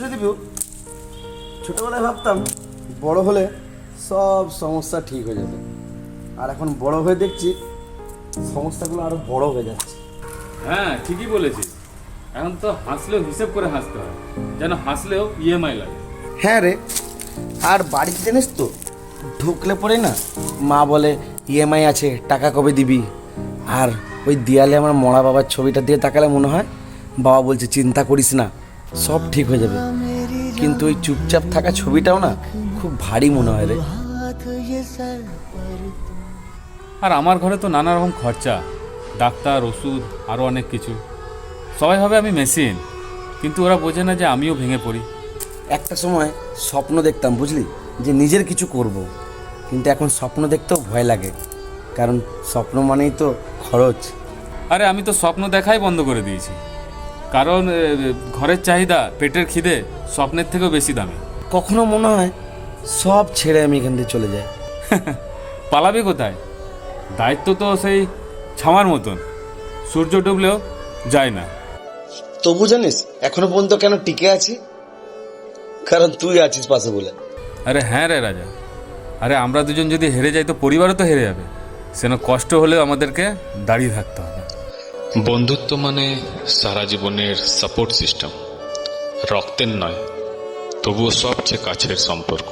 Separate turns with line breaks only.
বুঝলে দিবু, ছোটবেলায় ভাবতাম বড় হলে সব সমস্যা ঠিক হয়ে যাবে, আর এখন বড় হয়ে দেখছি সমস্যাগুলো আরো বড় হয়ে যাচ্ছে।
হ্যাঁ ঠিকই বলেছিস, এখন তো হাসলেও হিসেব করে হাসতে হয়, যেন হাসলেও ইএমআই লাগে।
হ্যাঁ রে, আর বাড়িতে জানিস তো ঢুকলে পরে না মা বলে ইএমআই আছে, টাকা কবে দিবি। আর ওই দেয়ালে আমার মরা বাবার ছবিটা দিয়ে তাকালে মনে হয় বাবা বলছে চিন্তা করিস না, সব ঠিক হয়ে যাবে। কিন্তু ওই চুপচাপ থাকা ছবিটাও না খুব ভারী মনে হয় রে।
আর আমার ঘরে তো নানা রকম খরচা, ডাক্তার, ওষুধ, আরও অনেক কিছু। সবাই ভাবে আমি মেশিন, কিন্তু ওরা বোঝে না যে আমিও ভেঙে পড়ি।
একটা সময় স্বপ্ন দেখতাম বুঝলি, যে নিজের কিছু করব, কিন্তু এখন স্বপ্ন দেখতেও ভয় লাগে, কারণ স্বপ্ন মানেই তো খরচ।
আরে আমি তো স্বপ্ন দেখাই বন্ধ করে দিয়েছি, কারণ ঘরের চাহিদা, পেটের খিদে স্বপ্নের থেকেও বেশি দামি।
কখনো মনে হয় সব ছেড়ে আমি এখান থেকে চলে যাই।
পালাবি কোথায়? দায়িত্ব তো সেই ছামার মতন, সূর্য ডুবলেও যায় না।
তবু জানিস এখনো পর্যন্ত কেন টিকে আছি? কারণ তুই আছিস পাশে বলে।
আরে হ্যাঁ রে রাজা, আরে আমরা দুজন যদি হেরে যাই তো পরিবারও তো হেরে যাবে, সেন কষ্ট হলেও আমাদেরকে দাঁড়িয়ে থাকতে হবে।
বন্ধুত্ব মানে সারা জীবনের সাপোর্ট সিস্টেম, রক্তের নয়, তবুও সবচেয়ে কাছের সম্পর্ক।